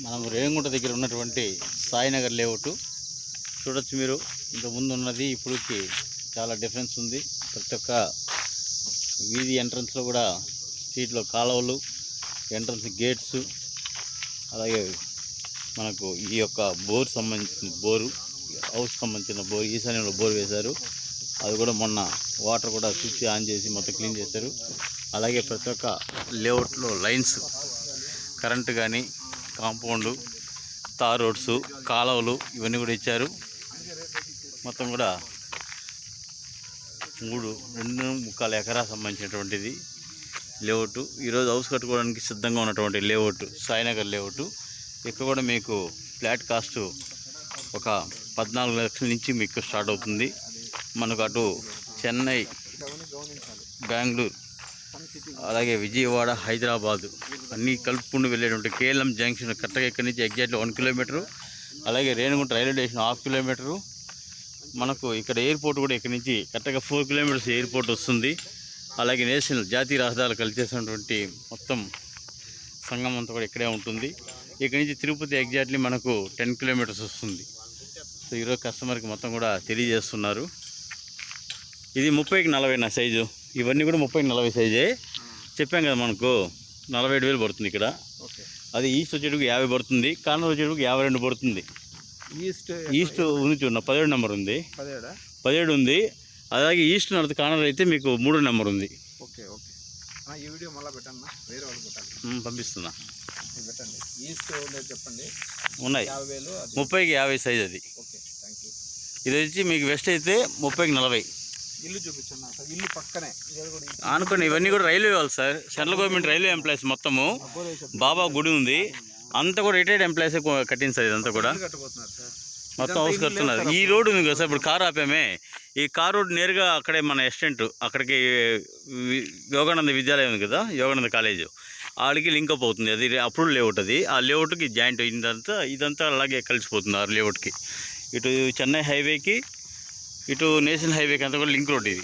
మనం రేణిగుంట దగ్గర ఉన్నటువంటి సాయినగర్ లేఅవుట్ చూడొచ్చు మీరు. ఇంతకుముందు ఉన్నది ఇప్పుడుకి చాలా డిఫరెన్స్ ఉంది. ప్రతి ఒక్క వీధి ఎంట్రన్స్లో కూడా స్ట్రీట్లో కాలువలు, ఎంట్రన్స్ గేట్స్, అలాగే మనకు ఈ యొక్క బోర్ సంబంధించిన హౌస్ సంబంధించిన బోర్, ఈశాన్యంలో బోర్ వేశారు. అది కూడా మొన్న వాటర్ కూడా స్విచ్ ఆన్ చేసి మొత్తం క్లీన్ చేశారు. అలాగే ప్రతి ఒక్క లేఅవుట్లో లైన్స్, కరెంటు కానీ, కాంపౌండు, తార్ రోడ్స్, కాలువలు ఇవన్నీ కూడా ఇచ్చారు. మొత్తం కూడా 2.25 ఎకరా సంబంధించినటువంటిది లేఅవుట్. ఈరోజు హౌస్ కట్టుకోవడానికి సిద్ధంగా ఉన్నటువంటి లేఅవుట్ సాయినగర్ లేఅవుట్. ఇక్కడ కూడా మీకు ఫ్లాట్ కాస్ట్ ఒక 14 లక్షల నుంచి మీకు స్టార్ట్ అవుతుంది. మనకు అటు చెన్నై, బెంగళూరు, అలాగే విజయవాడ, హైదరాబాదు అన్నీ కలుపుకుంటూ వెళ్ళేటువంటి కేఎల్ఎం జంక్షన్ కరెక్ట్గా ఇక్కడి నుంచి ఎగ్జాక్ట్లీ 1 కిలోమీటరు. అలాగే రేణిగుంట రైల్వే స్టేషన్ 1/2 కిలోమీటరు. మనకు ఇక్కడ ఎయిర్పోర్ట్ కూడా ఇక్కడి నుంచి కరెక్ట్గా 4 కిలోమీటర్స్ ఎయిర్పోర్ట్ వస్తుంది. అలాగే నేషనల్ జాతీయ రహదారులు కలిసేసినటువంటి మొత్తం సంఘం అంతా కూడా ఇక్కడే ఉంటుంది. ఇక్కడి నుంచి తిరుపతి ఎగ్జాక్ట్లీ మనకు 10 కిలోమీటర్స్ వస్తుంది. సో ఈరోజు కస్టమర్కి మొత్తం కూడా తెలియజేస్తున్నారు. ఇది 30కి 40 నా సైజు. ఇవన్నీ కూడా 30కి 40 సైజే. చెప్పాం కదా, మనకు 47,000 పడుతుంది ఇక్కడ. అది ఈస్ట్ వచ్చేటికి 50 పడుతుంది, కార్నర్ వచ్చేటికి 52 పడుతుంది. ఈస్ట్ ఉంది చూడ 17 నెంబర్ ఉంది, 17 ఉంది. అలాగే ఈస్ట్ నడుతు కార్నర్ అయితే మీకు 3 నెంబర్ ఉంది. ఈ వీడియో మళ్ళీ పెట్టండి, వేరే వాళ్ళు పెట్టండి, పంపిస్తున్నా. పెట్టండి. ఈస్ట్ చెప్పండి, ఉన్నాయి 30కి 50 సైజ్ అది. ఇది వచ్చి మీకు వెస్ట్ అయితే 30కి 40. ఇల్లు చూపించండి సార్, ఇల్లు పక్కనే అనుకోండి. ఇవన్నీ కూడా రైల్వే వాళ్ళు sir, central government railway employees మొత్తము. బాబా గుడి ఉంది, అంతా కూడా రిటైర్డ్ ఎంప్లాయీస్ కట్టింది సార్. ఇదంతా కూడా మొత్తం హౌస్ కడుతున్నారు. ఈ రోడ్డు ఉంది కదా సార్, ఇప్పుడు కారు ఆపామే, ఈ కార్ రోడ్ నేరుగా అక్కడే మన ఎస్టెంట్, అక్కడికి యోగానంద విద్యాలయం ఉంది కదా, యోగానంద కాలేజు, వాళ్ళకి లింకప్ అవుతుంది. అది అప్రూవల్ లేఅవుట్. అది ఆ లేఅవుట్కి జాయింట్ ఇదంతా అలాగే కలిసిపోతుంది. ఆ లేఅవుట్కి ఇటు చెన్నై హైవేకి, ఇటు నేషనల్ హైవేకి అంతా కూడా లింక్ రోడ్ ఇది.